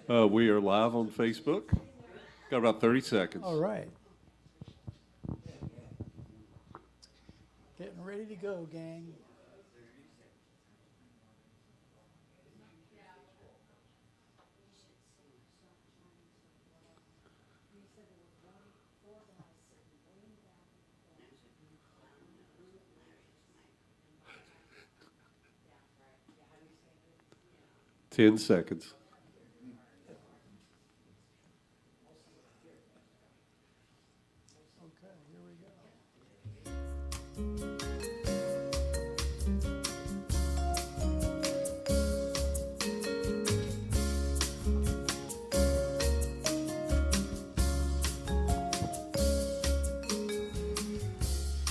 We are live on Facebook. Got about 30 seconds. All right. Getting ready to go, gang. Ten seconds. Okay, here we go.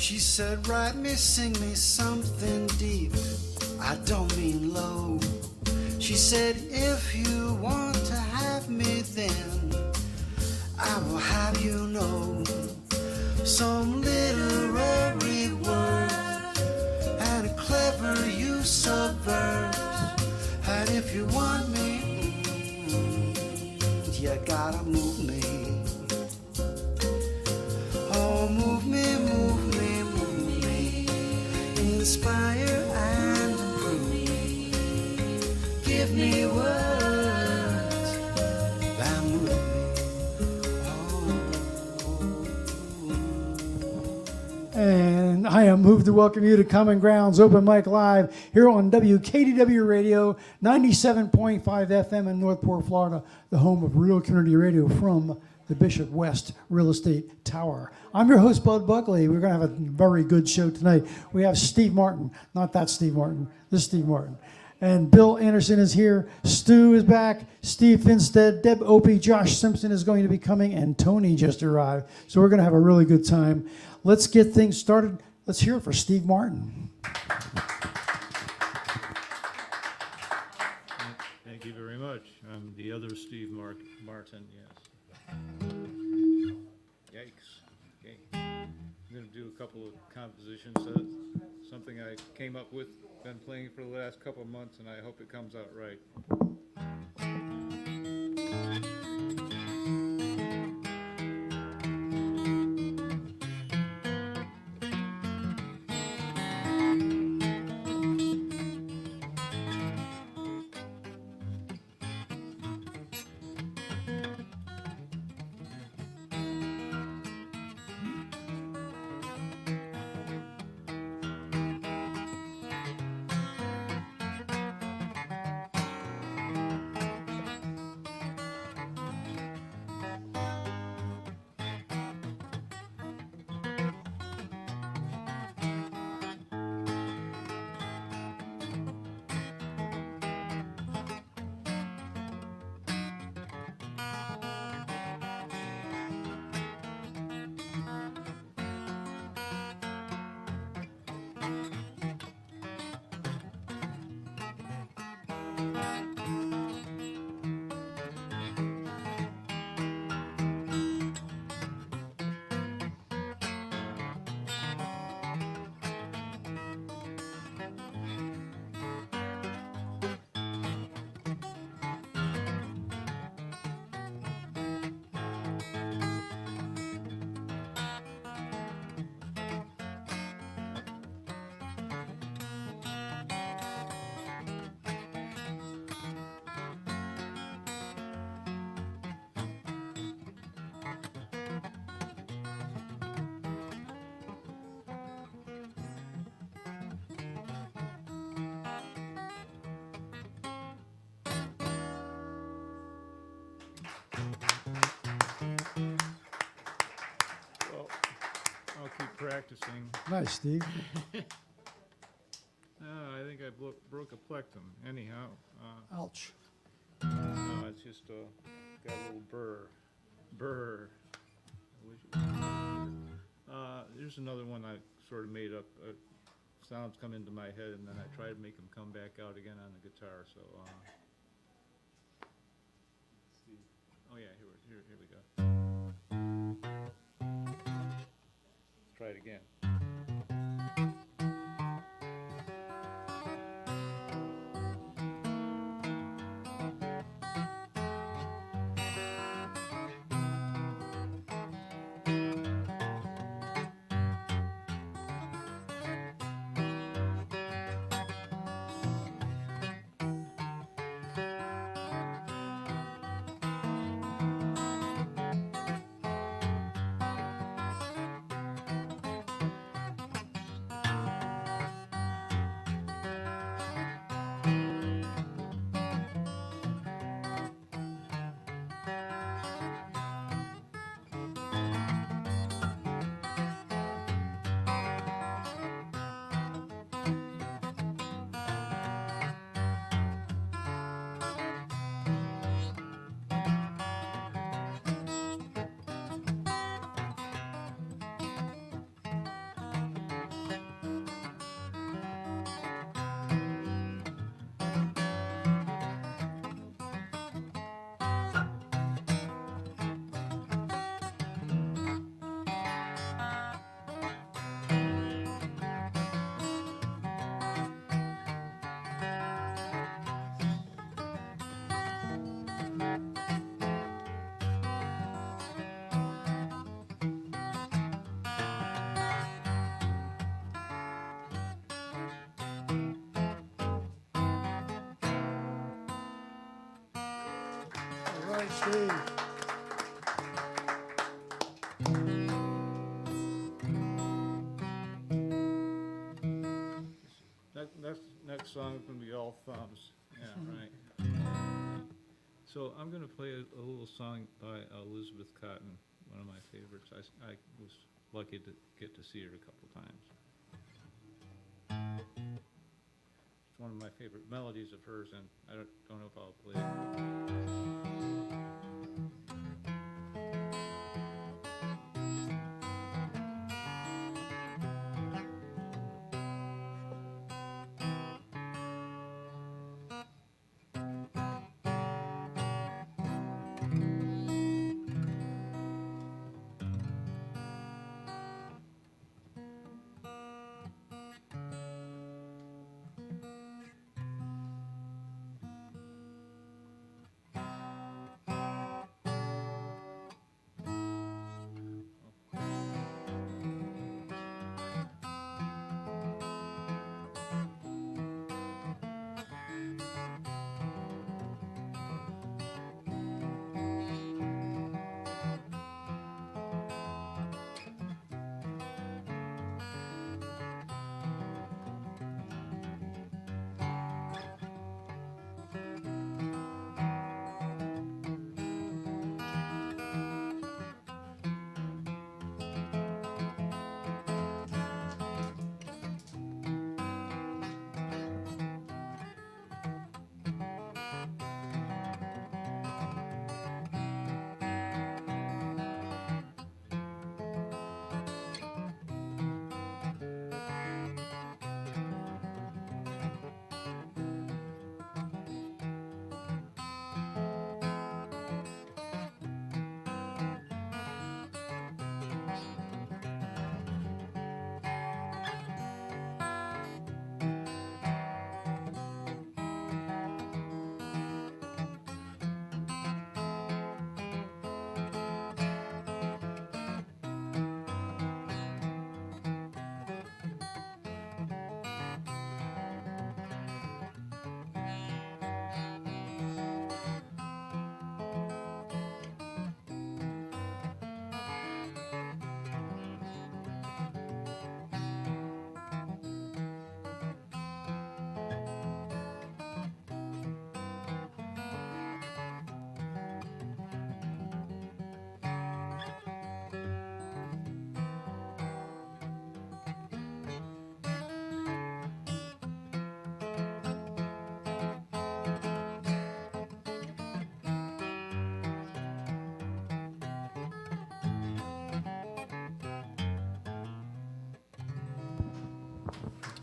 She said, write me, sing me something deep. I don't mean low. She said, if you want to have me, then I will have you know some literary word and a clever use of verbs. And if you want me, you gotta move me. Oh, move me, move me, move me. Inspire and improve me. Give me words that move me. And I am moved to welcome you to Common Grounds Open Mic Live here on WKDW Radio, 97.5 FM in Northport, Florida, the home of Real Community Radio from the Bishop West Real Estate Tower. I'm your host, Bud Buckley. We're going to have a very good show tonight. We have Steve Martin, not that Steve Martin, this Steve Martin. And Bill Anderson is here. Stu is back. Steve Finstead, Deb Opie, Josh Simpson is going to be coming, and Tony just arrived. So we're going to have a really good time. Let's get things started. Let's hear it for Steve Martin. Thank you very much. I'm the other Steve Martin, yes. Yikes. Okay. I'm going to do a couple of compositions. Something I came up with, been playing for the last couple of months, and I hope it comes out right. Well, I'll keep practicing. Nice, Steve. I think I broke a plectrum. Anyhow, Ouch. no, it's just got a little burr. I wish There's another one I sort of made up. Sounds come into my head, and then I try to make them come back out again on the guitar. So, oh yeah, here we go. Let's try it again. Steve. Next song is gonna be All Thumbs. Yeah, right. So I'm gonna play a little song by Elizabeth Cotten, one of my favorites. I was lucky to get to see her a couple times. It's one of my favorite melodies of hers, and I don't know if I'll play it.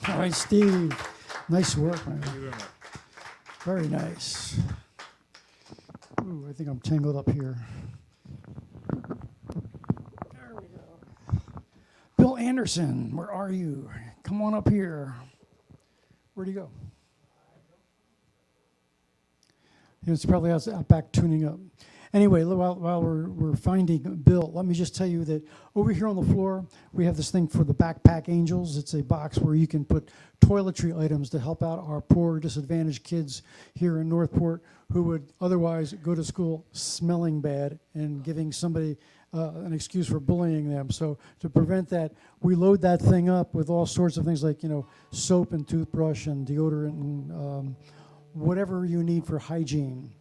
All right, Steve. Nice work, man. Thank you very much. Very nice. Ooh, I think I'm tangled up here. There we go. Bill Anderson, where are you? Come on up here. Where'd he go? He was probably out back tuning up. Anyway, while we're finding Bill, let me just tell you that over here on the floor, we have this thing for the Backpack Angels. It's a box where you can put toiletry items to help out our poor, disadvantaged kids here in Northport who would otherwise go to school smelling bad and giving somebody an excuse for bullying them. So to prevent that, we load that thing up with all sorts of things like, soap and toothbrush and deodorant and whatever you need for hygiene.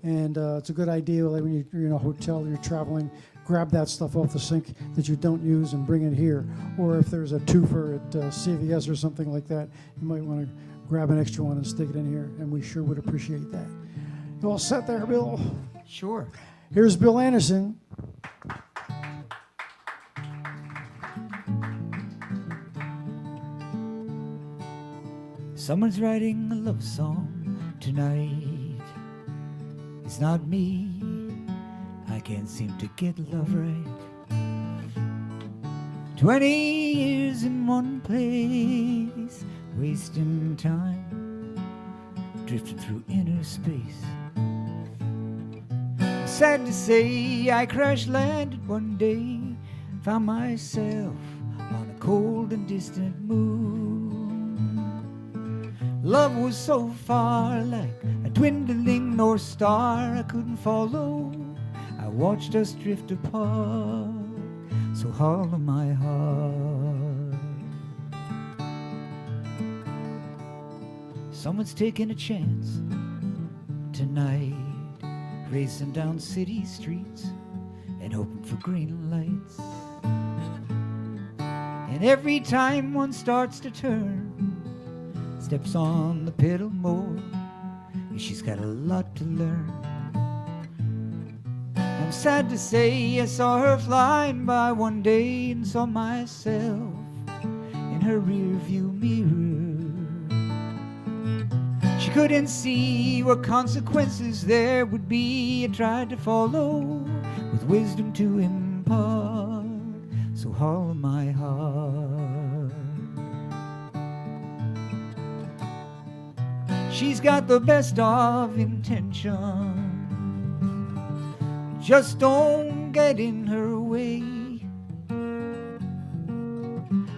And it's a good idea, like when you're in a hotel, you're traveling, grab that stuff off the sink that you don't use and bring it here. Or if there's a twofer at CVS or something like that, you might want to grab an extra one and stick it in here, and we sure would appreciate that. You all set there, Bill? Sure. Here's Bill Anderson. Someone's writing a love song tonight. It's not me. I can't seem to get love right. 20 years in one place, wasting time, drifting through inner space. Sad to say, I crash landed one day, found myself on a cold and distant moon. Love was so far like a dwindling North Star I couldn't follow. I watched us drift apart, so hollow my heart. Someone's taking a chance tonight, racing down city streets and hoping for green lights. And every time one starts to turn, steps on the pedal more, she's got a lot to learn. I'm sad to say I saw her flying by one day and saw myself in her rear view mirror. She couldn't see what consequences there would be. I tried to follow with wisdom to impart, so hollow my heart. She's got the best of intention, just don't get in her way.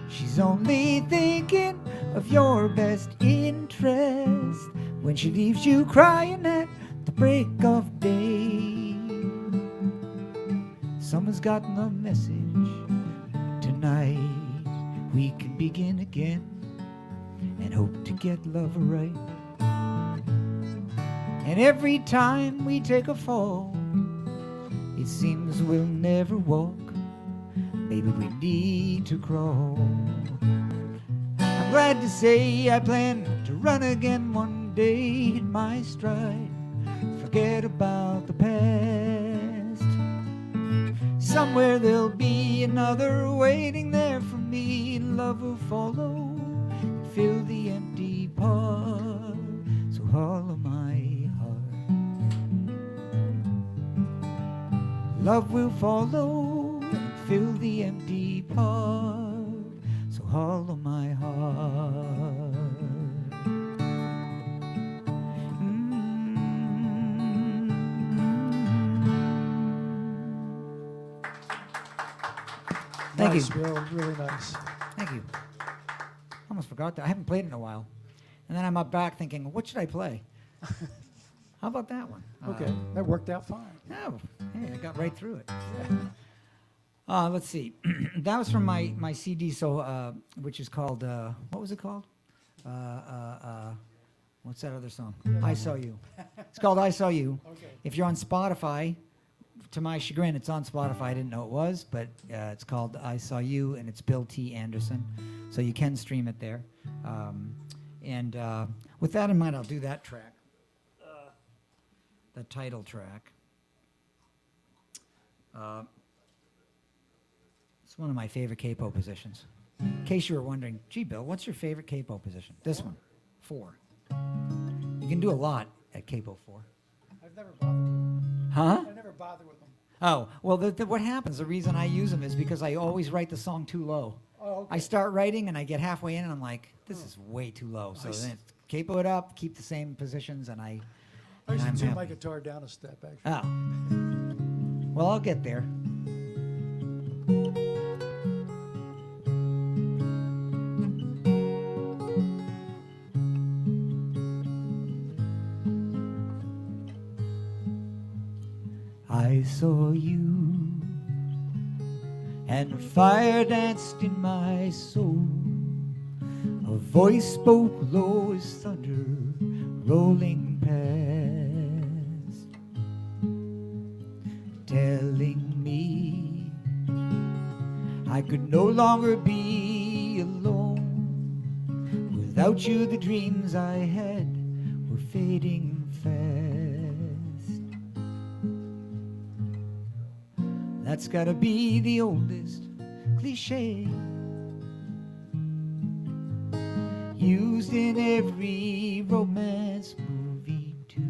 She's only thinking of your best interest when she leaves you crying at the break of day. Someone's gotten the message. Tonight we can begin again and hope to get love right. And every time we take a fall, it seems we'll never walk. Maybe we need to crawl. I'm glad to say I plan to run again one day in my stride. Forget about the past. Somewhere there'll be another waiting there for me. Love will follow and fill the empty part, so hollow my heart. Love will follow and fill the empty part, so hollow my heart. Thank Nice, you. Bill. Really nice. Thank you. Almost forgot that. I haven't played it in a while. And then I'm up back thinking, what should I play? How about that one? Okay, that worked out fine. No, hey, I got right through it. Let's see. That was from my CD, so which is called, what was it called? What's that other song? I Saw You. It's called I Saw You. Okay. If you're on Spotify, to my chagrin, it's on Spotify. I didn't know it was, but it's called I Saw You, and it's Bill T. Anderson. So you can stream it there. And with that in mind, I'll do that track, the title track. It's one of my favorite capo positions. In case you were wondering, gee, Bill, what's your favorite capo position? This one, 4. You can do a lot at capo 4. I've never bothered. Huh? I never bothered with them. Oh, well, what happens, the reason I use them is because I always write the song too low. Oh, okay. I start writing and I get halfway in and I'm like, this is way too low. So then it's capo it up, keep the same positions, and I I'm used to tune my happy. guitar down a step, actually. Oh. Well, I'll get there. I saw you, and fire danced in my soul. A voice spoke low as thunder, rolling past, telling me I could no longer be alone. Without you, the dreams I had were fading fast. That's gotta be the oldest cliche used in every romance movie too.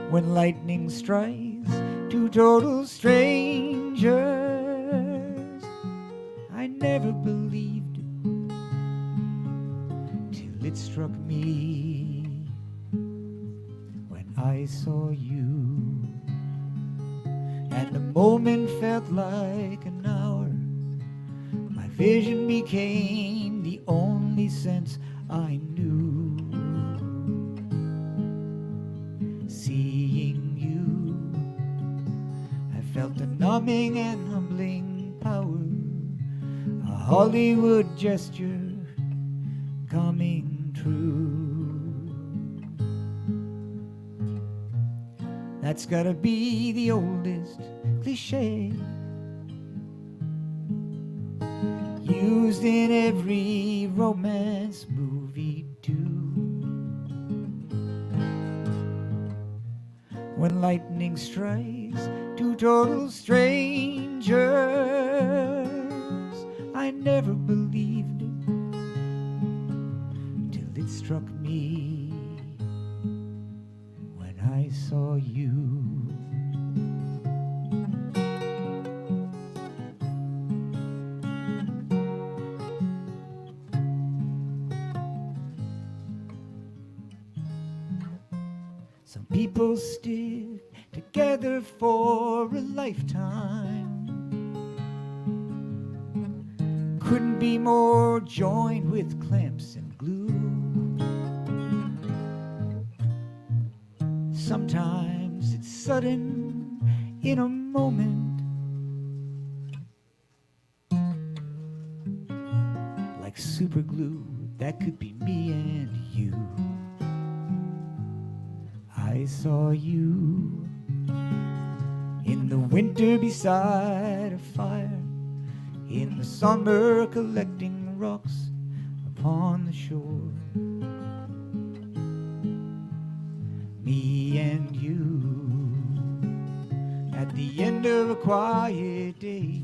When lightning strikes two total strangers, I never believed it till it struck me when I saw you. And the moment felt like an hour. My vision became the only sense I knew. Seeing you, I felt a numbing and humbling power, a Hollywood gesture coming true. That's gotta be the oldest cliche used in every romance movie too. When lightning strikes two total strangers, I never believed it till it struck me when I saw you. Some people stick together for a lifetime. Couldn't be more joined with clamps and glue. Sometimes it's sudden in a moment, like super glue. That could be me and you. I saw you in the winter beside a fire, in the summer collecting rocks upon the shore. Me and you at the end of a quiet day.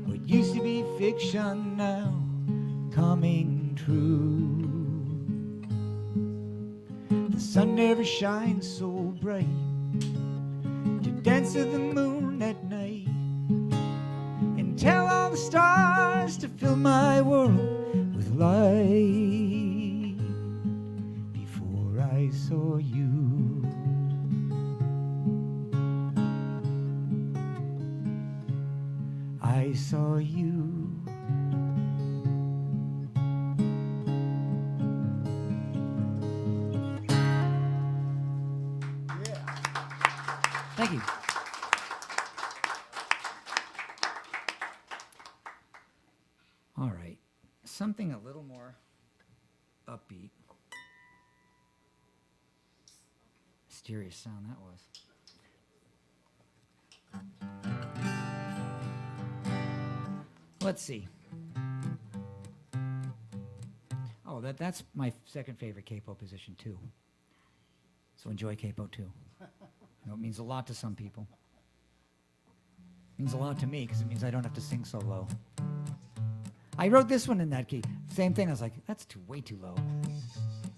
What used to be fiction now coming true. The sun never shines so bright to dance with the moon at night and tell all the stars to fill my world with light. Before I saw you, I saw you. Thank you. All right, something a little more upbeat. Mysterious sound that was. Let's see. Oh, that's my second favorite capo position too. So enjoy capo too. You know, it means a lot to some people. It means a lot to me because it means I don't have to sing so low. I wrote this one in that key. Same thing. I was like, that's way too low.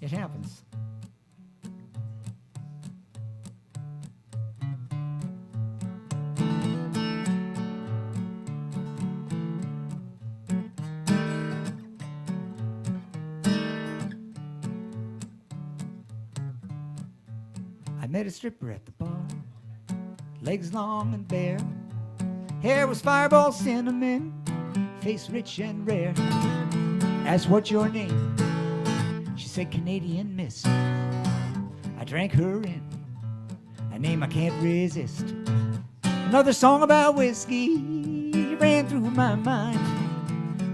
It happens. I met a stripper at the bar, legs long and bare, hair was fireball cinnamon, face rich and rare. Asked what's your name? She said Canadian Miss. I drank her in, a name I can't resist. Another song about whiskey ran through my mind.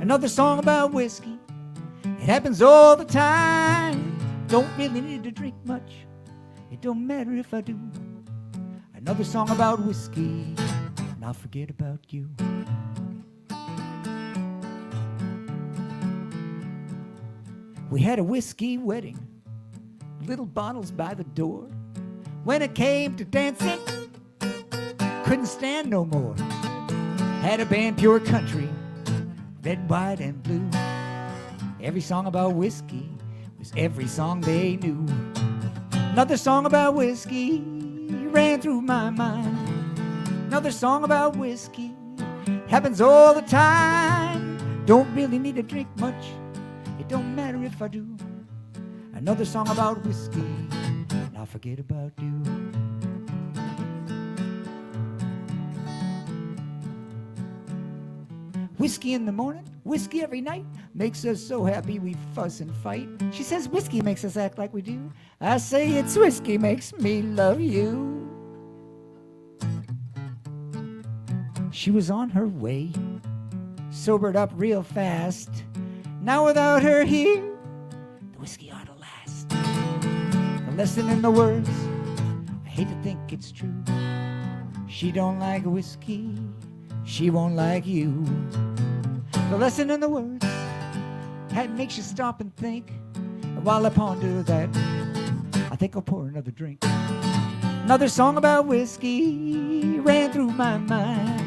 Another song about whiskey, it happens all the time. Don't really need to drink much, it don't matter if I do. Another song about whiskey, and I'll forget about you. We had a whiskey wedding, little bottles by the door. When it came to dancing, couldn't stand no more. Had a band, pure country, red, white, and blue. Every song about whiskey was every song they knew. Another song about whiskey ran through my mind. Another song about whiskey happens all the time. Don't really need to drink much, it don't matter if I do. Another song about whiskey, and I'll forget about you. Whiskey in the morning, whiskey every night. makes us so happy we fuss and fight. She says whiskey makes us act like we do. I say it's whiskey makes me love you. She was on her way, sobered up real fast. Now without her here, the whiskey ought to last. The lesson in the words, I hate to think it's true. She don't like whiskey, she won't like you. The lesson in the words, that makes you stop and think. And while I ponder that, I think I'll pour another drink. Another song about whiskey ran through my mind.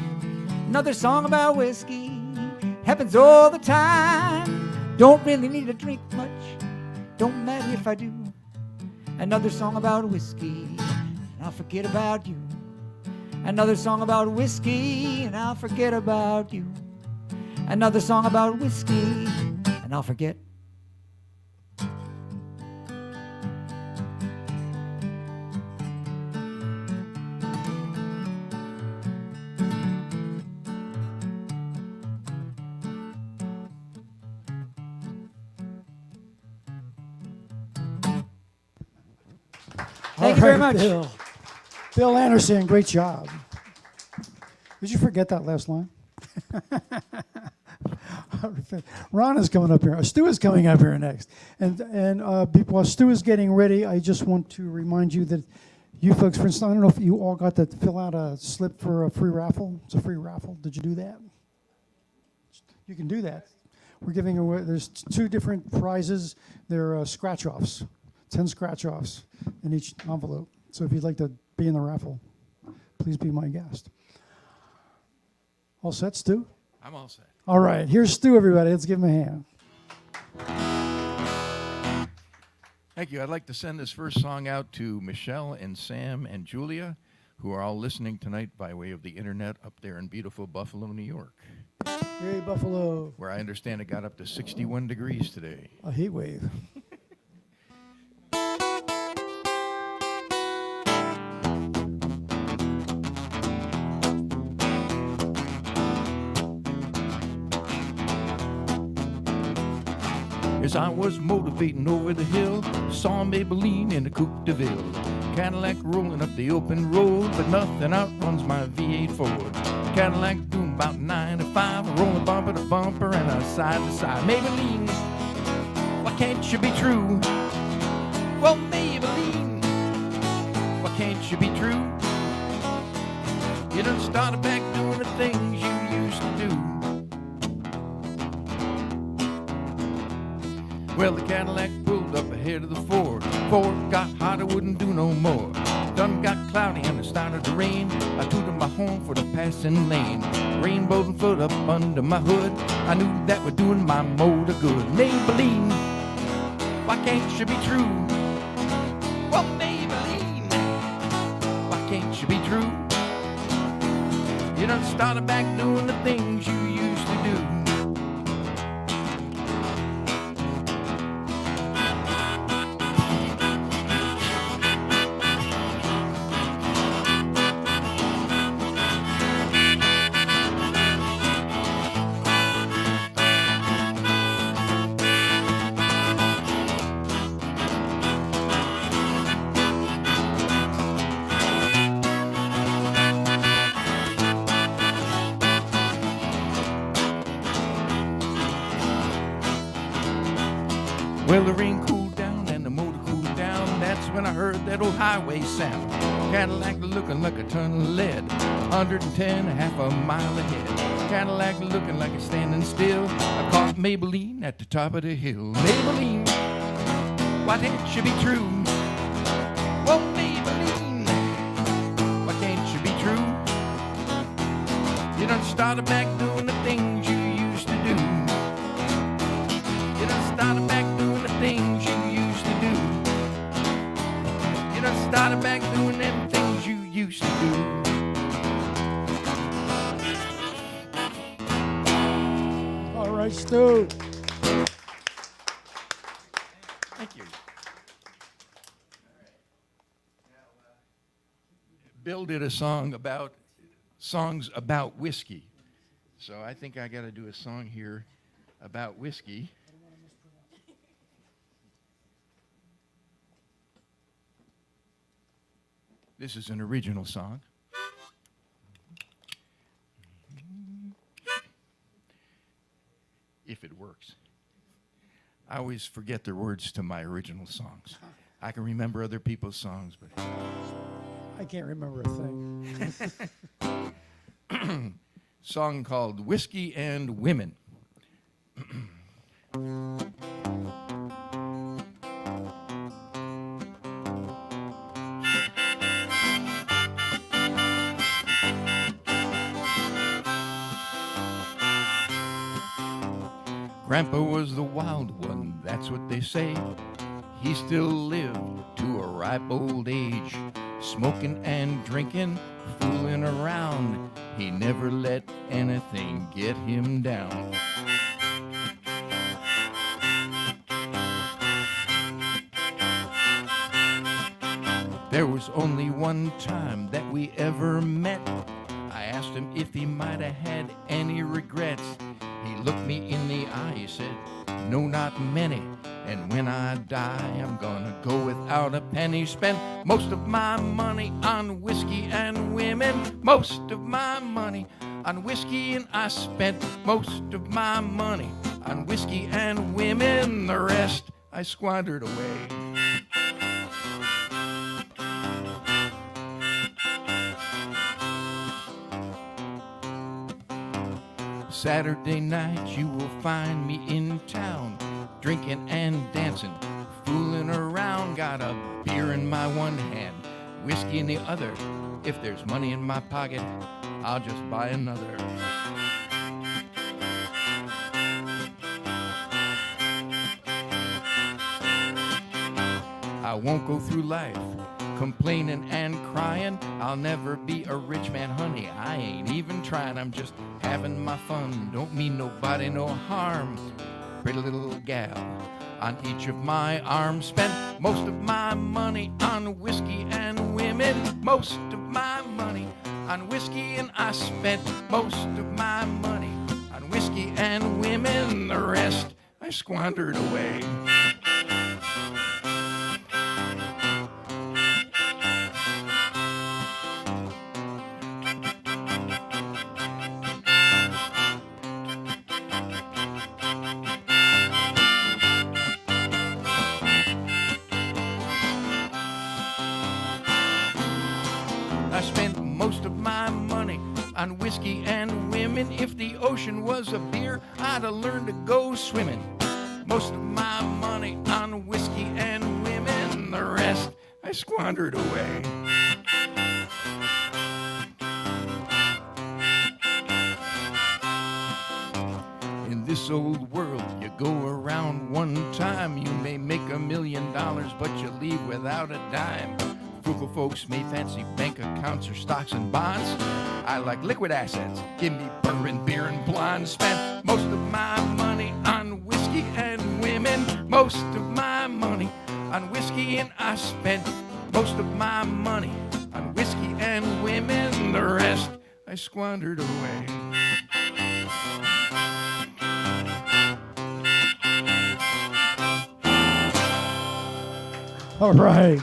Another song about whiskey happens all the time. Don't really need to drink much, don't matter if I do. Another song about whiskey, and I'll forget about you. Another song about whiskey, and I'll forget about you. Another song about whiskey, and I'll forget. Thank you very much. Bill Anderson, great job. Did you forget that last line? Ron is coming up here. Stu is coming up here next. And while Stu is getting ready, I just want to remind you that you folks, for instance, I don't know if you all got to fill out a slip for a free raffle. It's a free raffle. Did you do that? You can do that. We're giving away, there's 2 different prizes. They're scratch-offs, 10 scratch-offs in each envelope. So if you'd like to be in the raffle, please be my guest. All set, Stu? I'm all set. All right, here's Stu, everybody. Let's give him a hand. Thank you. I'd like to send this first song out to Michelle and Sam and Julia, who are all listening tonight by way of the internet up there in beautiful Buffalo, New York, Hey, Buffalo. where I understand it got up to 61 degrees today. A heat wave. As I was motivating over the hill, saw Maybelline in the Coupe de Ville. Cadillac rolling up the open road, but nothing outruns my V8 Ford. Cadillac doing about 9 to 5, rolling bumper to bumper and a side to side. Maybelline, why can't you be true? Well, Maybelline, why can't you be true? You done started back doing the things you used to do. Well, the Cadillac pulled up ahead of the Ford. Ford got hot, it wouldn't do no more. Done got cloudy and it started to rain. I tooted my horn for the passing lane. Rain blowing foot up under my hood. I knew that was doing my motor good. Maybelline, why can't you be true? Well, Maybelline, why can't you be true? You done started back doing the things you used to do. Well, the rain cooled down and the motor cooled down. That's when I heard that old highway sound. Cadillac looking like a ton of lead, 110, a half a mile ahead. Cadillac looking like it's standing still. I caught Maybelline at the top of the hill. Maybelline, why can't you be true? Well, Maybelline, why can't you be true? You done started back doing the things you used to do. You done started back doing the things you used to do. You done started back doing them things you used to do. All right, Stu. Thank you. Bill did a song about songs about whiskey. So I think I got to do a song here about whiskey. This is an original song. If it works. I always forget the words to my original songs. I can remember other people's songs, but I can't remember a thing. song called Whiskey and Women. Grandpa was the wild one, that's what they say. He still lived to a ripe old age, smoking and drinking, fooling around. He never let anything get him down. There was only one time that we ever met. I asked him if he might have had any regrets. He looked me in the eye, he said, no, not many. And when I die, I'm gonna go without a penny. Spent most of my money on whiskey and women. Most of my money on whiskey, and I spent most of my money on whiskey and women. The rest I squandered away. Saturday night you will find me in town, drinking and dancing, fooling around. Got a beer in my one hand, whiskey in the other. If there's money in my pocket, I'll just buy another. I won't go through life complaining and crying. I'll never be a rich man, honey. I ain't even trying. I'm just having my fun. Don't mean nobody no harm. Pretty little gal on each of my arms. Spent most of my money on whiskey and women. Most of my money on whiskey, and I spent most of my money on whiskey and women. The rest I squandered away. I spent most of my money on whiskey and women. If the ocean was a beer, I'd have learned to go swimming. Most of my money on whiskey and women. The rest I squandered away. In this old world, you go around one time. You may make $1 million, but you leave without a dime. Frugal folks may fancy bank accounts or stocks and bonds. I like liquid assets. Give me bourbon, beer, and blonde. Spent most of my money on whiskey and women. Most of my money on whiskey, and I spent most of my money on whiskey and women. The rest I squandered away. All right.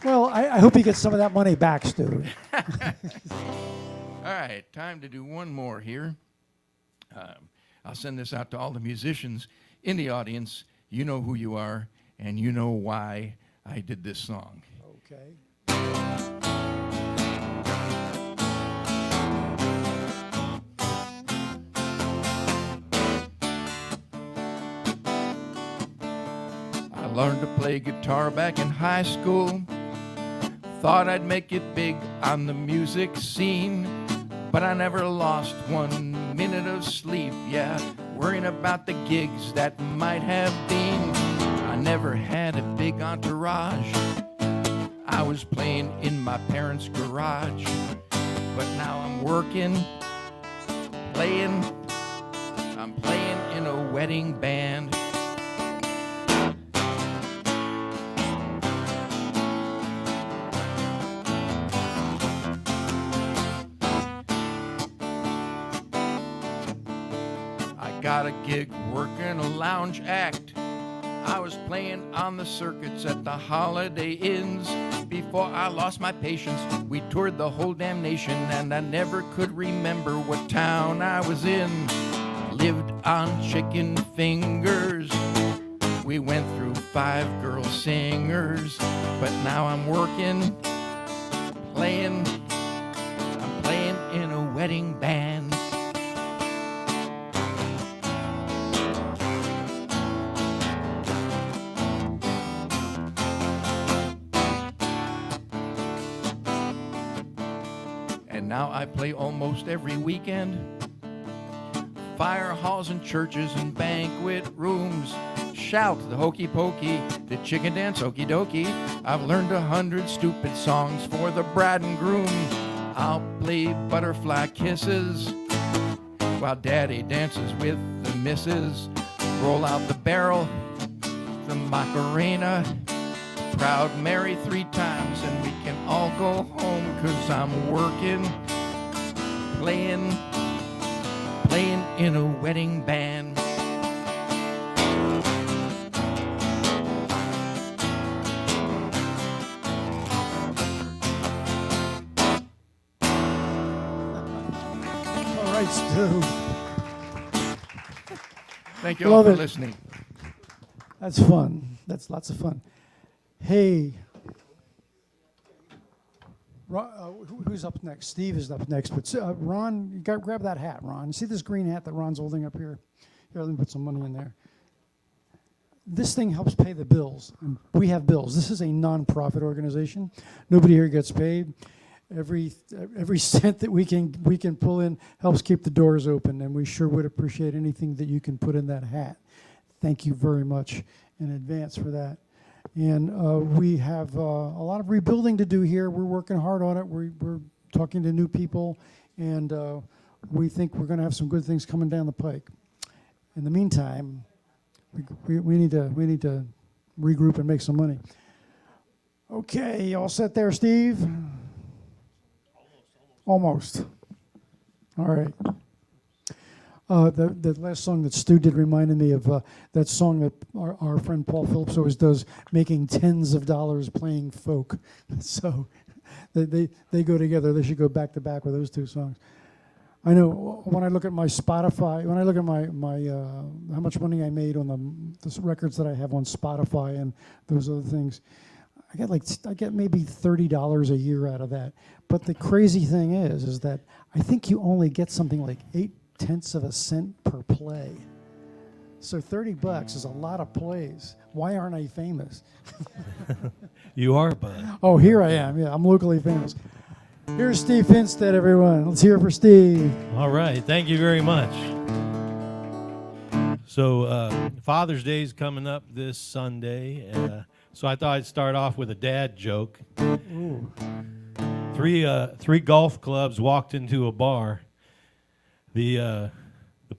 Well, I hope you get some of that money back, Stu. All right, time to do one more here. I'll send this out to all the musicians in the audience. You know who you are, and you know why I did this song. Okay. I learned to play guitar back in high school. Thought I'd make it big on the music scene, but I never lost 1 minute of sleep, yeah, worrying about the gigs that might have been. I never had a big entourage. I was playing in my parents' garage, but now I'm working, playing. I'm playing in a wedding band. got a gig working a lounge act. I was playing on the circuits at the Holiday Inns. Before I lost my patience, we toured the whole damn nation, and I never could remember what town I was in. Lived on chicken fingers. We went through 5 girl singers, but now I'm working, playing. I'm playing in a wedding band. And now I play almost every weekend. Fire halls and churches and banquet rooms. Shout the hokey pokey, the chicken dance okey dokey. I've learned 100 stupid songs for the bride and groom. I'll play butterfly kisses while daddy dances with the missus. Roll out the barrel, the Macarena. Proud Mary 3 times and we can all go home, 'cause I'm working, playing in a wedding band. All right, Stu. Thank you all Love for it. listening. That's fun. That's lots of fun. Hey, Ron, who's up next? Steve is up next. But Ron, you grab that hat, Ron. See this green hat that Ron's holding up here? Here, let me put some money in there. This thing helps pay the bills. And we have bills. This is a non-profit organization. Nobody here gets paid. Every cent that we can pull in helps keep the doors open, and we sure would appreciate anything that you can put in that hat. Thank you very much in advance for that. And we have a lot of rebuilding to do here. We're working hard on it. We're talking to new people, and we think we're going to have some good things coming down the pike. In the meantime, we need to regroup and make some money. Okay, all set there, Steve? Almost. All right. The last song that Stu did reminded me of that song that our friend Paul Phillips always does, making tens of dollars playing folk. So they go together. They should go back to back with those 2 songs. I know when I look at my Spotify, when I look at my how much money I made on the records that I have on Spotify and those other things, I get maybe $30 a year out of that. But the crazy thing is that I think you only get something like 0.8 of a cent per play. So $30 is a lot of plays. Why aren't I famous? You are, bud. Oh, here I am. Yeah, I'm locally famous. Here's Steve Finstead, everyone. Let's hear it for Steve. All right. Thank you very much. So Father's Day is coming up this Sunday. So I thought I'd start off with a dad joke. Ooh. Three golf clubs walked into a bar. The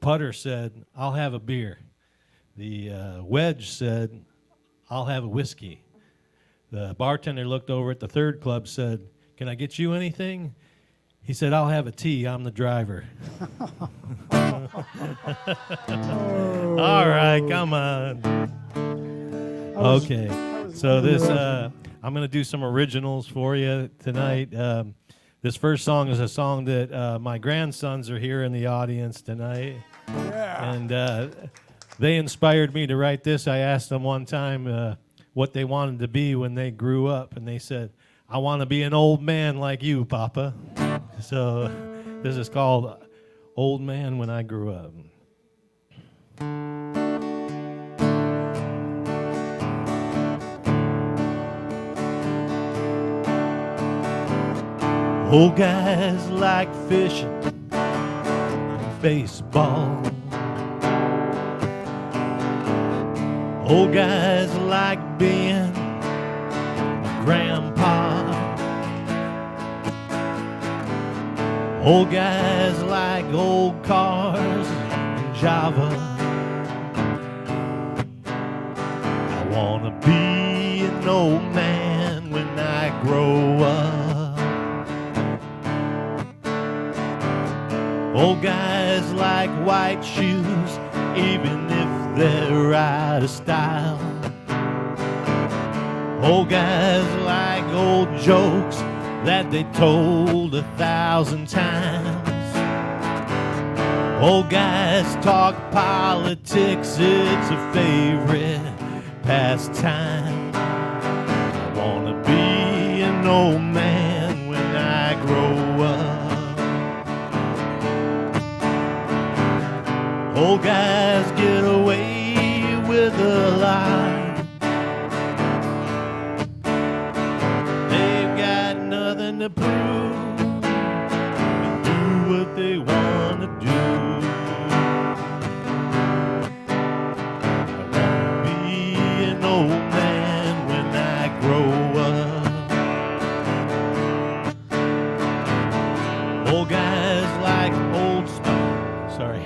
putter said, "I'll have a beer." The wedge said, "I'll have a whiskey." The bartender looked over at the third club, said, "Can I get you anything?" He said, "I'll have a tea. I'm the driver." All right, come on. Okay, so this I'm going to do some originals for you tonight. This first song is a song that my grandsons are here in the audience tonight. Yeah. And they inspired me to write this. I asked them one time what they wanted to be when they grew up, and they said, "I want to be an old man like you, Papa." So this is called Old Man When I Grew Up. Old guys like fishing and baseball. Old guys like being a grandpa. Old guys like old cars and Java. I wanna be an old man when I grow up. Old guys like white shoes even if they're out of style. Old guys like old jokes that they told 1,000 times. Old guys talk politics, it's a favorite pastime. I wanna be an old man when I grow up. Old guys get away with a lie. They've got nothing to prove, and do what they want to do. I wanna be an old man when I grow up. Old guys like Old Spice. Sorry.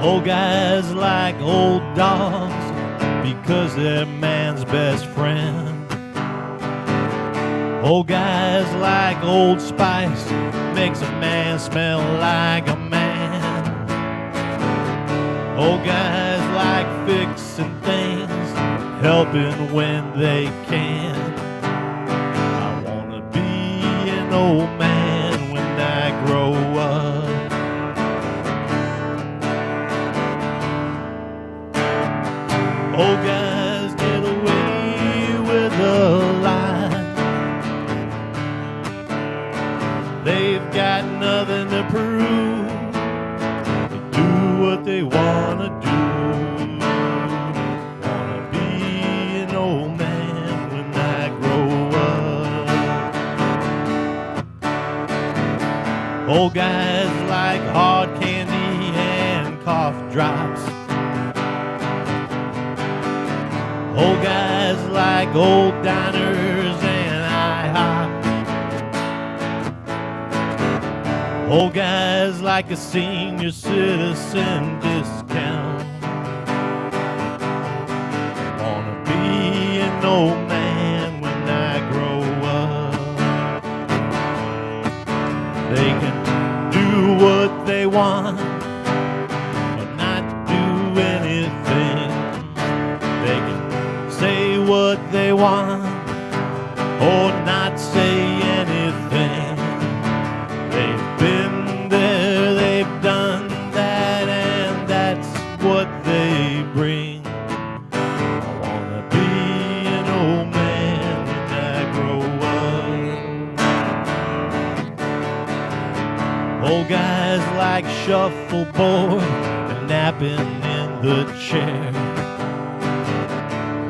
Old guys like old dogs because they're man's best friend. Old guys like Old Spice makes a man smell like a man. Old guys like fixing things, helping when they can. I wanna be an old man when I grow up. Old guys get away with a lie. They've got nothing to prove. They do what they wanna do. Wanna be an old man when I grow up. Old guys like hard candy and cough drops. Old guys like old diners and IHOP. Old guys like a senior citizen discount. Wanna be an old man when I grow up. They can do what they want, but not do anything. They can say what they want or not say anything. They've been there, they've done that, and that's what they bring. I wanna be an old man when I grow up. Old guys like shuffleboard and napping in the chair.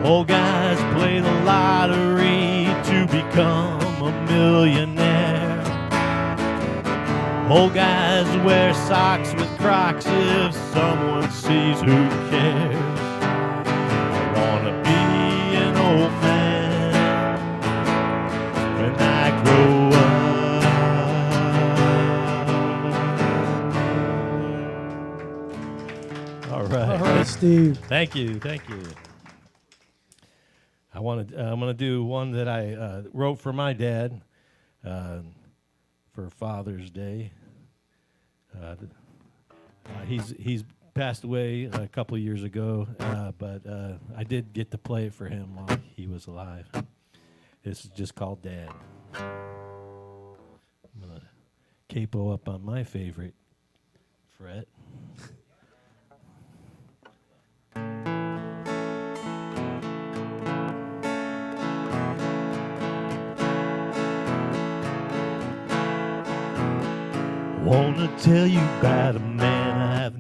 Old guys play the lottery to become a millionaire. Old guys wear socks with Crocs if someone sees, who cares? I wanna be an old man when I grow up. All right. All right, Steve. Thank you. I'm gonna do one that I wrote for my dad for Father's Day. He's passed away a couple of years ago, but I did get to play it for him while he was alive. This is just called Dad. I'm gonna capo up on my favorite fret. Wanna tell you about a man I've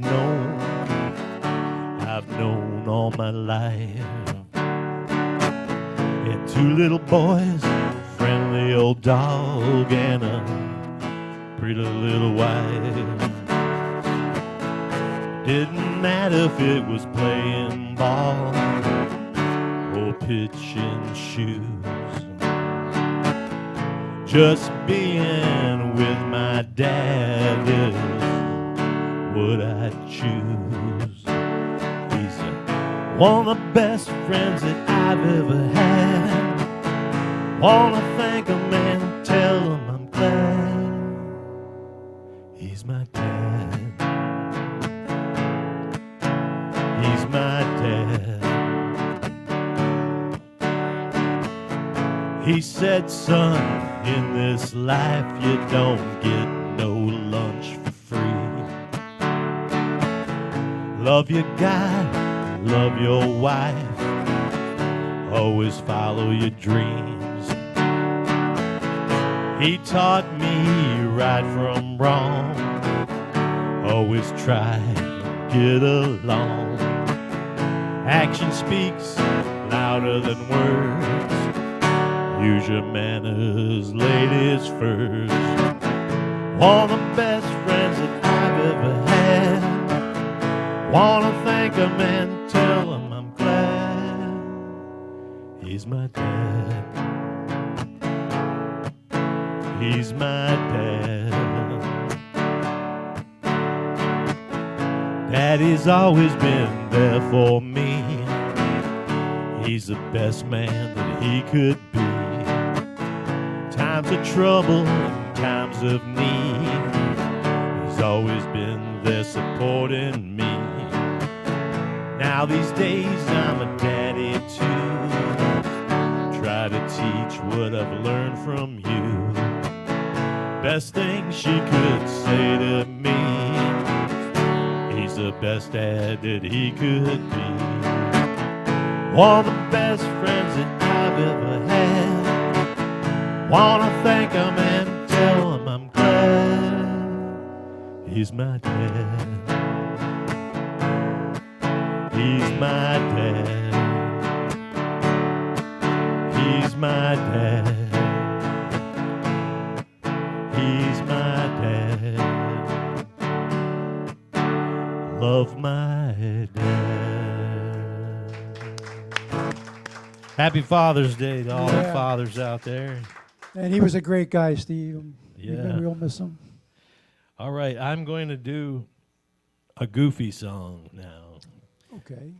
known all my life. Had two little boys, a friendly old dog, and a pretty little wife. Didn't matter if it was playing ball or pitching shoes. Just being with my dad is what I choose. He's one of the best friends that I've ever had. Wanna thank him and tell my dad. He's my dad. He said, son, in this life you don't get no lunch for free. Love your God, love your wife, always follow your dreams. He taught me right from wrong, always try to get along. Action speaks louder than words. Use your manners, ladies first. One of the best friends that I've ever had. Wanna thank him and tell him I'm glad he's my dad. He's my dad. Daddy's always been there for me. He's the best man that he could be. Times of trouble and times of need, he's always been there supporting me. Now these days I'm a daddy too. Try to teach what I've learned from you. Best thing she could say to me, he's the best dad that he could be. One of the best friends that I've ever had. Wanna thank him and tell him I'm glad he's my dad. He's my dad. He's my dad. He's my dad. Love my dad. Happy Father's Day to all the Yeah. fathers out there. And he was a great guy, Steve. Yeah. We'll miss him. All right, I'm going to do a goofy song now. Okay.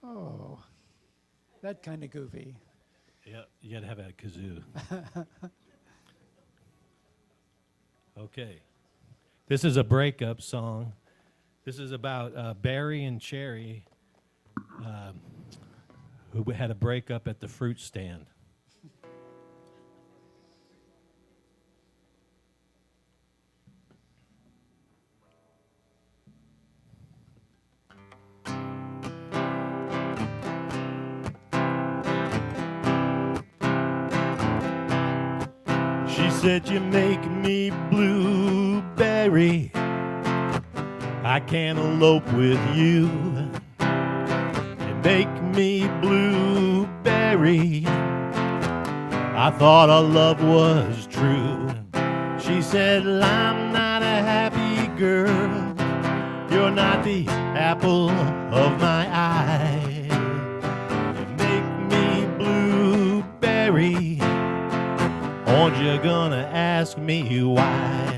Oh, that kind of goofy. Yeah, you got to have that kazoo. Okay. This is a breakup song. This is about Barry and Cherry, who had a breakup at the fruit stand. She said, you make me blueberry. I can't elope with you. You make me blueberry. I thought our love was true. She said, well, I'm not a happy girl. You're not the apple of my eye. You make me blueberry. Aren't you gonna ask me why?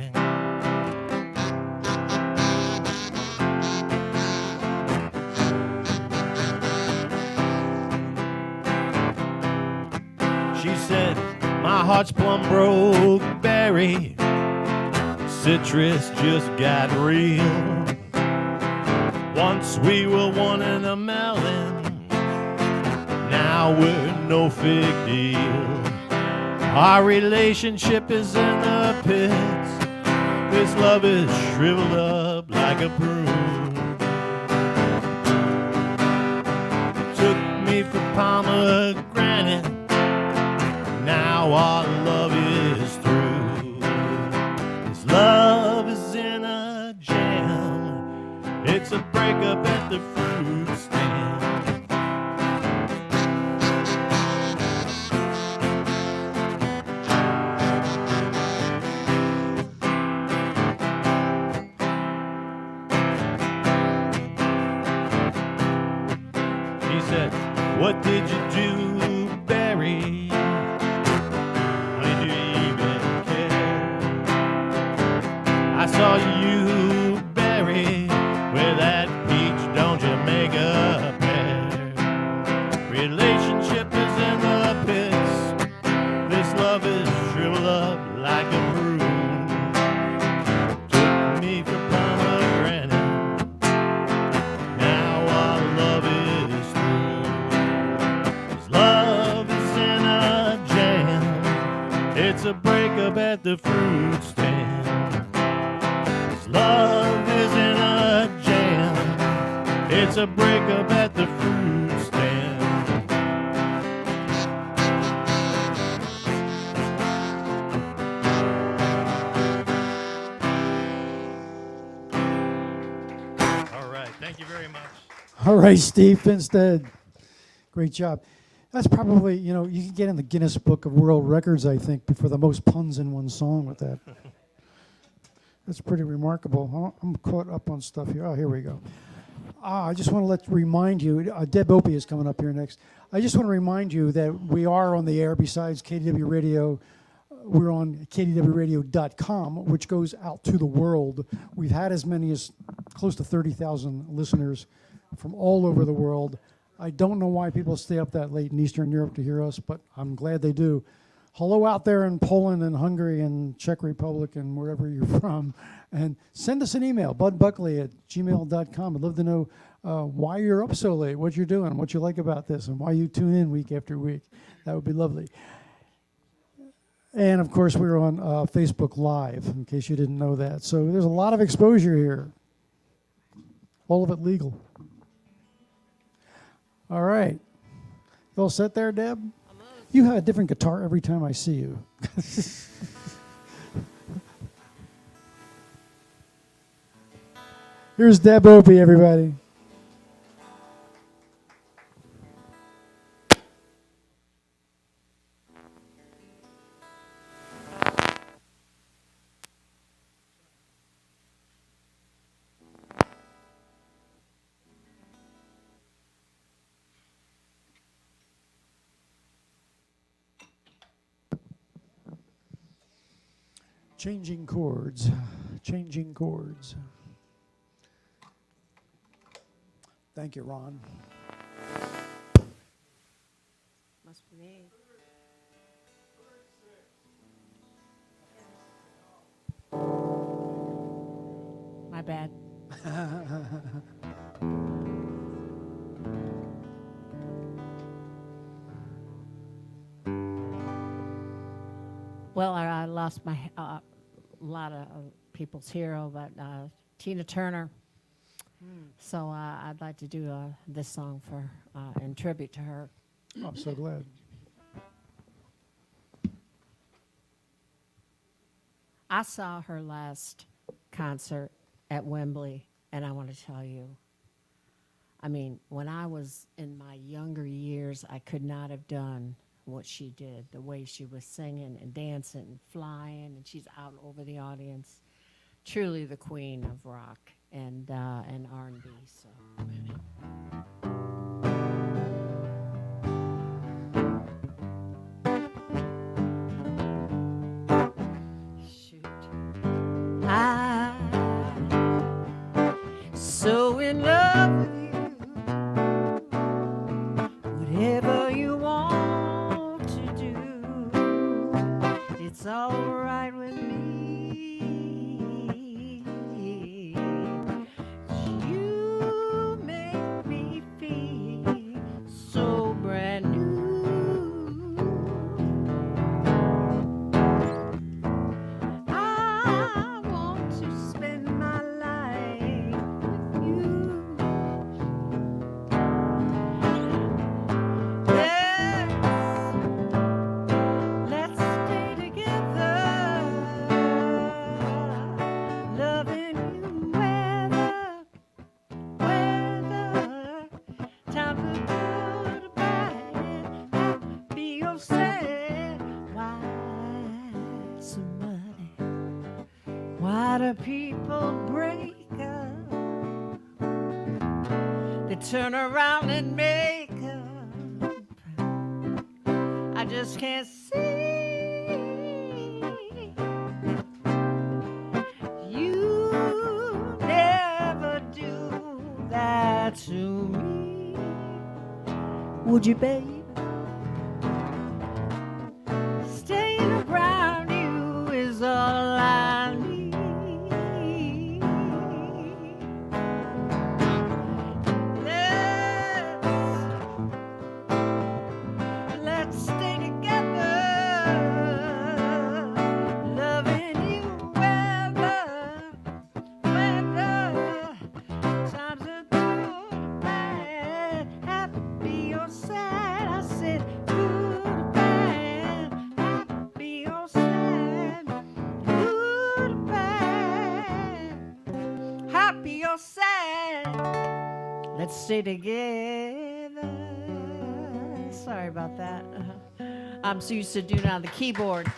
She said, my heart's plumb broke, Barry. Citrus just got real. Once we were one in a melon. Now we're no big deal. Our relationship is in the pits. This love is shriveled up like a prune. Took me for pomegranate. Now our love is through. This love is in a jam. It's a breakup at the fruit stand. What did you do, Barry? Why do you even care? I saw you, Barry, with breakup at the fruit stand. 'Cause love isn't a jam, it's a breakup at the fruit stand. All right, thank you very much. All right, Steve Finstead. Great job. That's probably, you know, you can get in the Guinness Book of World Records, I think, for the most puns in one song with that. That's pretty remarkable. I'm caught up on stuff here. Oh, here we go. I just want to remind you, Deb Opie is coming up here next. I just want to remind you that we are on the air besides KDW Radio. We're on kdwradio.com, which goes out to the world. We've had as many as close to 30,000 listeners from all over the world. I don't know why people stay up that late in Eastern Europe to hear us, but I'm glad they do. Hello out there in Poland and Hungary and Czech Republic and wherever you're from. And send us an email, budbuckley@gmail.com. I'd love to know why you're up so late, what you're doing, what you like about this, and why you tune in week after week. That would be lovely. And, of course, we're on Facebook Live, in case you didn't know that. So there's a lot of exposure here. All of it legal. All right. You all set there, Deb? You have a different guitar every time I see you. Here's Deb Opie, everybody. Changing chords, changing chords. Thank you, Ron. Must be me. My bad. Well, I lost my a lot of people's hero, but Tina Turner. So I'd like to do this song for in tribute to her. Oh, I'm so glad. I saw her last concert at Wembley, and I want to tell you, I mean, when I was in my younger years, I could not have done what she did, the way she was singing and dancing and flying, and she's out over the audience. Truly the queen of rock and R&B. So. Shoot. I'm so in love with you. Whatever you want to do, it's all right with me. You make me feel so brand new. I want to spend my life with you. Let's stay together, loving you weather, time for good or bad, happy or sad. Why so muddy? Why do people break up? They turn around and make up. I just can't see. You never do that to me. Would you, baby? Staying around you is all I need. Let's stay together, Let's stay together. Sorry about that. I'm so used to doing it on the keyboard.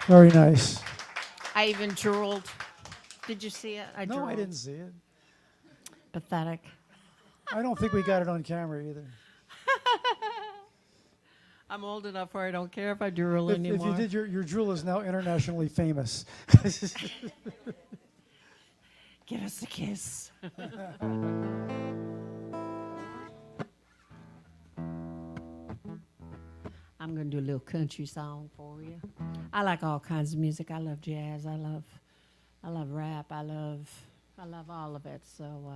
Very nice. I even drooled. Did you see it? I No, drooled. I didn't see it. Pathetic. I don't think we got it on camera either. I'm old enough where I don't care if I drool If anymore. you did, your drool is now internationally famous. Give us a kiss. I'm gonna do a little country song for you. I like all kinds of music. I love jazz. I love rap. I love all of it. So,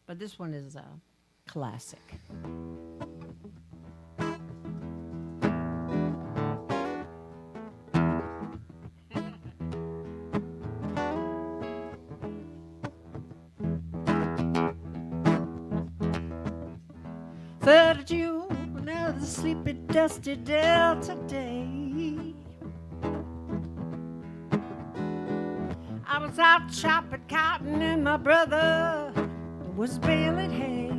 but this one is a classic. Third of June, another sleepy, dusty Delta day. I was out chopping cotton and my brother was baling hay.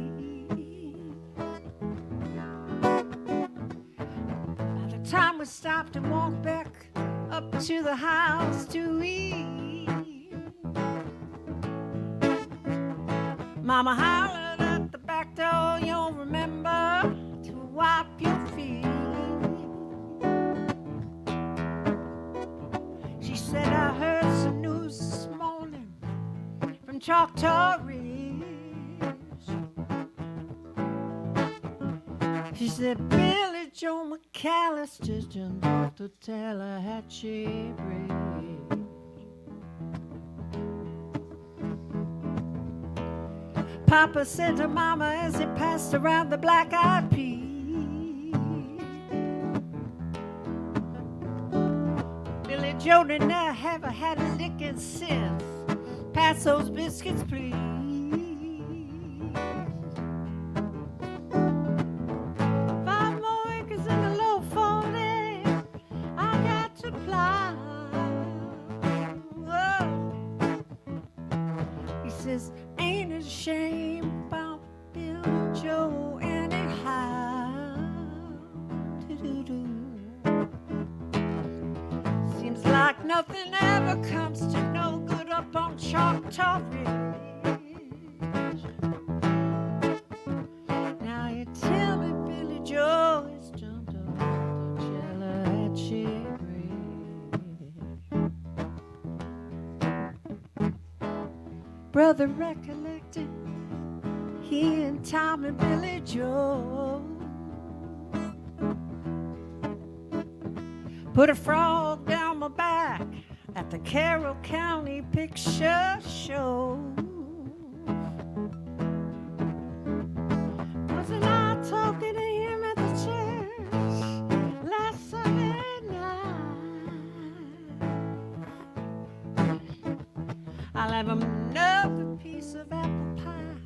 By the time we stopped and walked back up to the house to eat, Mama hollered at the back door, you'll remember to wipe your feet. She said, I heard some news this morning from Choctaw Ridge. She said, Billy Joe McAllister's jumped off the Tallahatchie Bridge. Papa said to Mama as he passed around the black-eyed pea, Billy Joe didn't never had a licking since. Pass those biscuits, please. 5 more acres in the low 40, I got to plow. Whoa. He says, ain't it a shame about Billy Joe anyhow? Do-do-do. Seems like nothing ever comes to no good up on Choctaw Ridge. Now you tell me Billy Joe has jumped off the Tallahatchie Bridge. Brother recollected he and Tom and Billy Joe put a frog down my back at the Carroll County Picture Show. Wasn't I talking to him at the church last Sunday night? I'll have another piece of apple pie.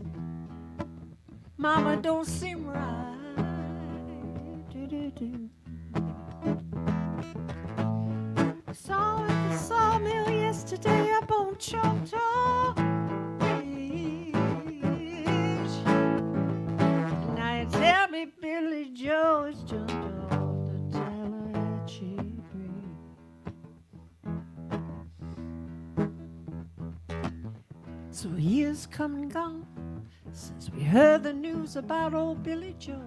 Mama don't seem right. Do-do-do. Saw at the sawmill yesterday up on Choctaw Ridge. Now you tell me Billy Joe has jumped off the Tallahatchie Bridge. So years come and gone since we heard the news about old Billy Joe.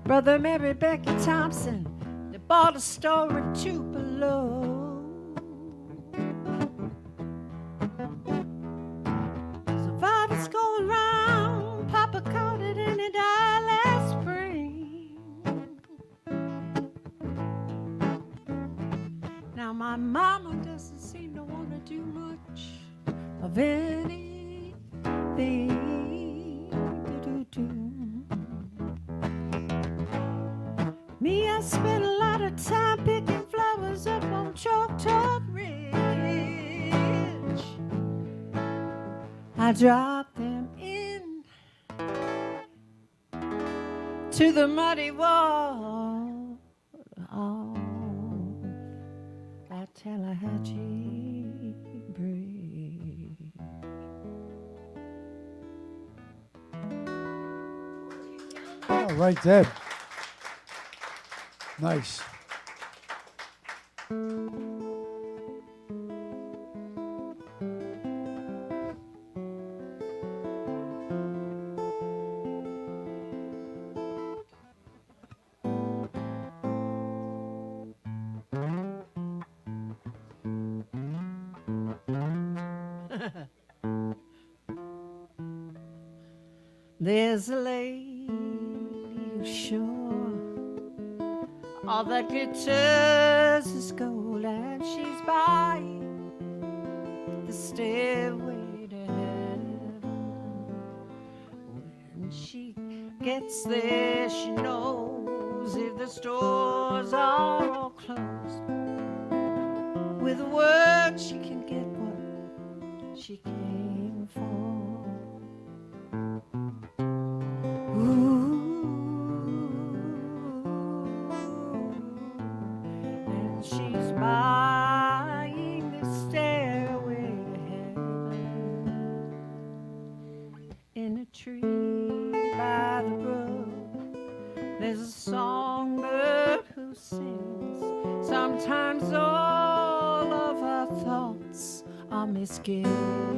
Brother Mary Becky Thompson, they bought a store in Tupelo. Survivors going round, Papa caught it and he died last spring. Now my mama doesn't seem to want to do much of anything. Do-do-do. Me, I spent a lot of time picking flowers up on Choctaw Ridge. I dropped them in to the muddy wall of that Tallahatchie Bridge. All right, Deb. Nice. There's a lady who's sure all that glitters is gold, and she's buying the stairway to heaven. When she gets there, she knows if the stores are all closed, with a word she can get what she came for. And she's buying the stairway to heaven in a tree by the brook. There's a songbird who sings. Sometimes all of our thoughts are misgiven.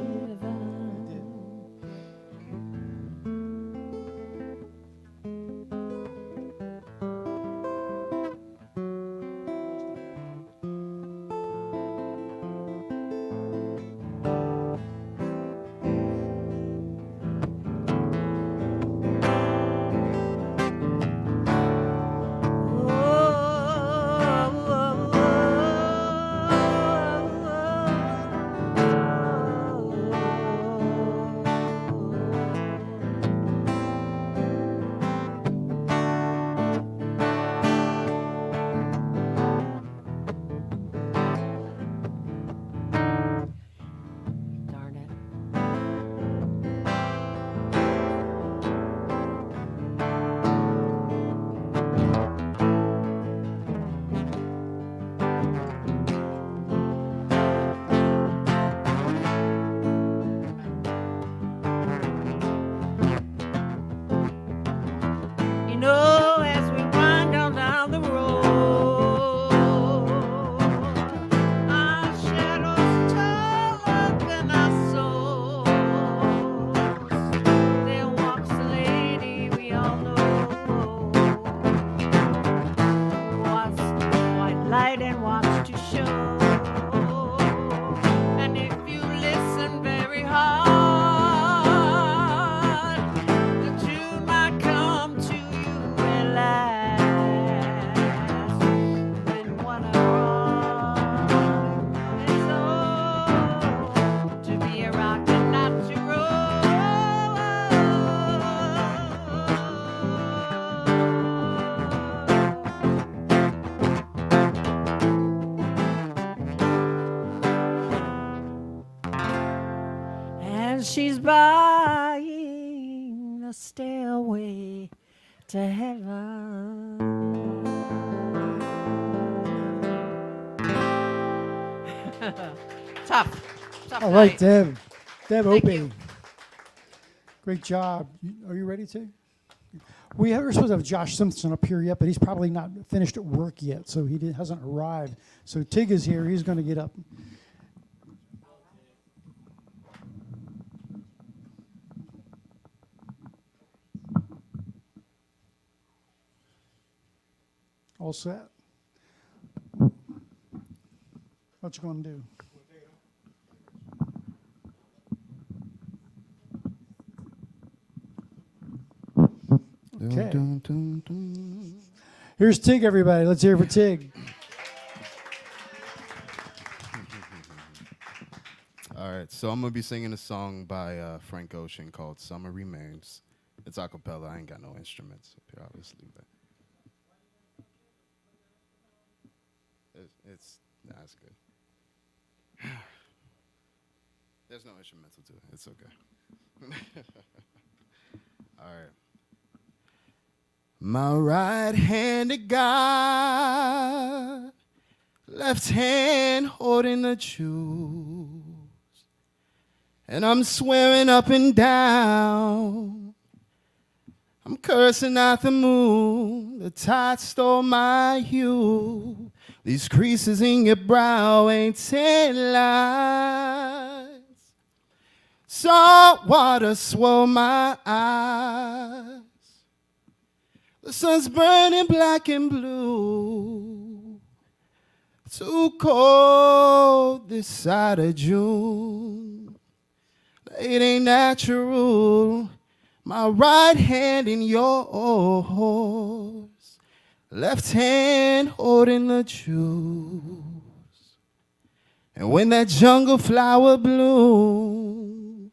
Darn it. You know, as we wind on down the road, our shadows taller than our souls. There walks a lady we all know, wants white light and wants to show. And if you listen very hard, the tune might come to you at last. When one of our is old, to be a rock and not to roll. And she's buying the stairway to heaven. Tough All right, night. Deb. Deb Thank Opie. you. Great job. Are you ready to? We were supposed to have Josh Simpson up here yet, but he's probably not finished at work yet, so he hasn't arrived. So Tig is here. He's going to get up. All set? What you going to do? Okay. Here's Tig, everybody. Let's hear it for Tig. All right, so I'm gonna be singing a song by Frank Ocean called "Summer Remains." It's a cappella. I ain't got no instruments up here, obviously, but it's good. There's no instrumental to it. It's okay. All right. My right-handed God, left hand holding the jewels, and I'm swearing up and down I'm cursing out the moon, the tide stole my hue. These creases in your brow ain't ten lines. Salt water swole my eyes. The sun's burning black and blue. Too cold this side of June. It ain't natural. My right hand in yours, left hand holding the juice. And when that jungle flower blooms,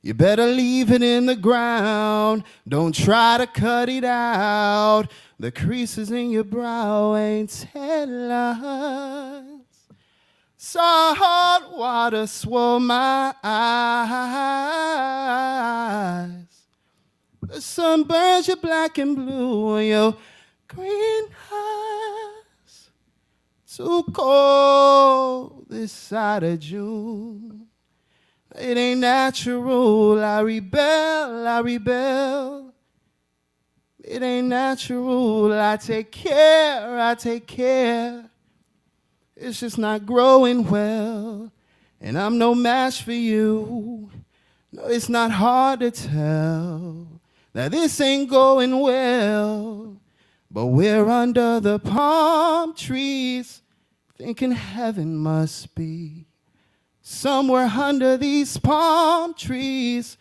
you better leave it in the ground. Don't try to cut it out. The creases in your brow ain't ten lines. Salt water swole my eyes. The sun burns you black and blue in your green eyes. Too cold this side of June. It ain't natural. I rebel. It ain't natural. I take care. It's just not growing well. And I'm no match for you. No, it's not hard to tell that this ain't going well. But we're under the palm trees, thinking heaven must be somewhere under these palm trees,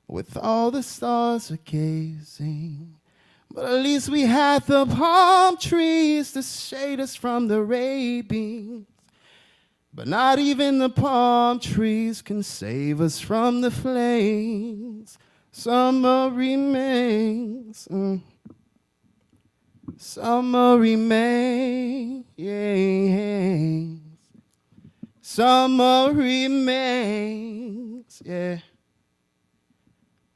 with all the stars are gazing. But at least we had the palm trees to shade us from the ravings. But not even the palm trees can save us from the flames. Summer remains. Summer remains. Summer remains. Yeah.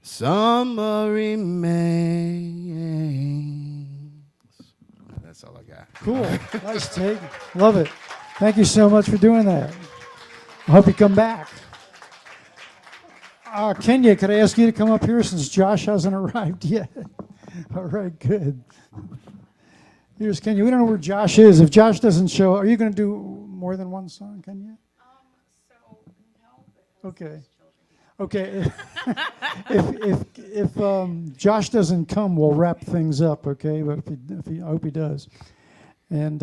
Summer remains. That's all I got. Cool. Nice take. Love it. Thank you so much for doing that. I hope you come back. Kenya, could I ask you to come up here since Josh hasn't arrived yet? All right, good. Here's Kenya. We don't know where Josh is. If Josh doesn't show, are you going to do more than one song, Kenya? Okay. Okay. if Josh doesn't come, we'll wrap things up. Okay, but if he I hope he does. And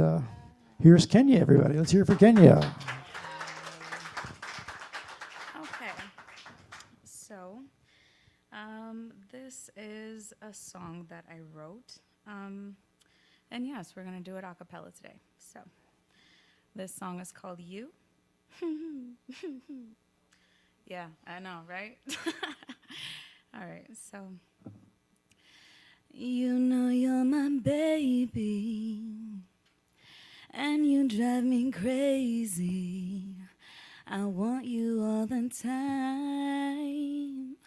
here's Kenya, everybody. Let's hear it for Kenya. Okay. So, this is a song that I wrote. And yes, we're going to do it a cappella today. So, this song is called You. Yeah, I know, right? All right, so. You know you're my baby, and you drive me crazy. I want you all the time.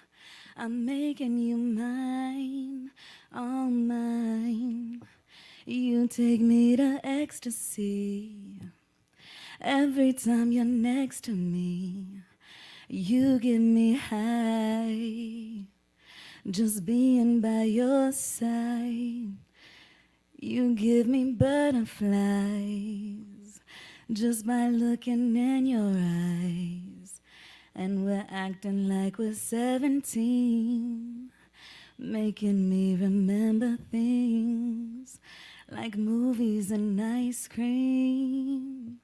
I'm making you mine, all mine. You take me to ecstasy. Every time you're next to me, you get me high. Just being by your side, you give me butterflies just by looking in your eyes. And we're acting like we're 17, making me remember things like movies and ice cream,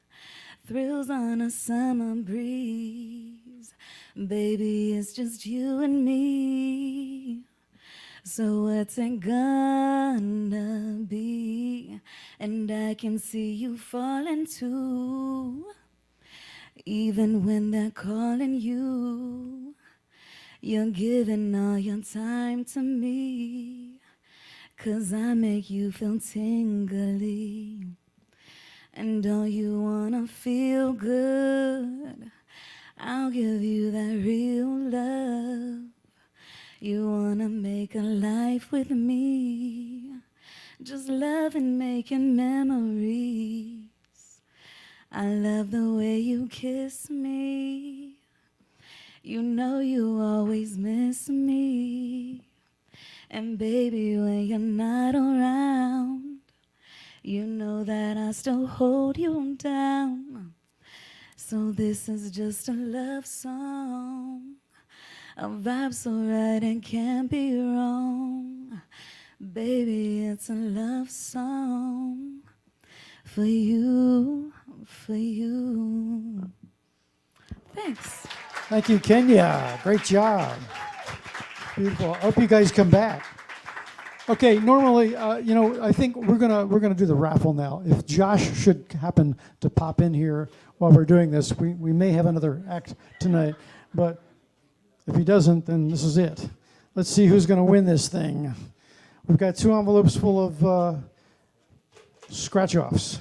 thrills on a summer breeze. Baby, it's just you and me. So what's it gonna be? And I can see you falling too. Even when they're calling you, you're giving all your time to me. 'Cause I make you feel tingly. And don't you wanna feel good? I'll give you that real love. You wanna make a life with me, just love and making memories. I love the way you kiss me. You know you always miss me. And baby, when you're not around, you know that I still hold you down. So this is just a love song, a vibe so right and can't be wrong. Baby, it's a love song for you, for you. Thanks. Thank you, Kenya. Great job. Beautiful. I hope you guys come back. Okay, normally, I think we're gonna do the raffle now. If Josh should happen to pop in here while we're doing this, we may have another act tonight. But if he doesn't, then this is it. Let's see who's gonna win this thing. We've got 2 envelopes full of scratch-offs,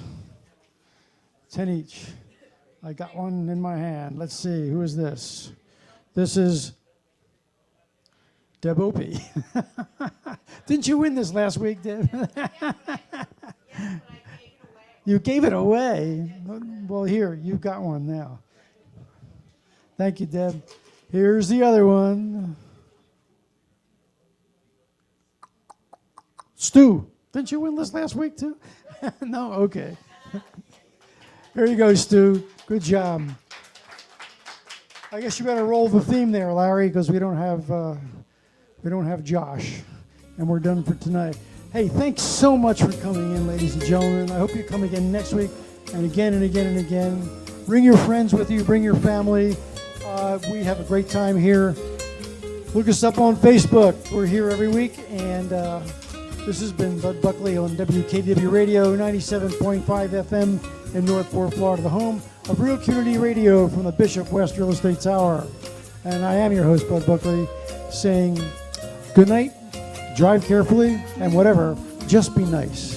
10 each. I got one in my hand. Let's see, who is this? This is Deb Opie. Didn't you win this last week, Deb? You gave it away. Well, here, you've got one now. Thank you, Deb. Here's the other one. Stu, didn't you win this last week too? No, okay. Here you go, Stu. Good job. I guess you better roll the theme there, Larry, because we don't have Josh, and we're done for tonight. Hey, thanks so much for coming in, ladies and gentlemen. I hope you come again next week, and again and again and again. Bring your friends with you. Bring your family. We have a great time here. Look us up on Facebook. We're here every week, and this has been Bud Buckley on WKDW Radio 97.5 FM in Northport, Florida, the home of Real Community Radio from the Bishop West Real Estate Tower. And I am your host, Bud Buckley, saying good night, drive carefully, and whatever, just be nice.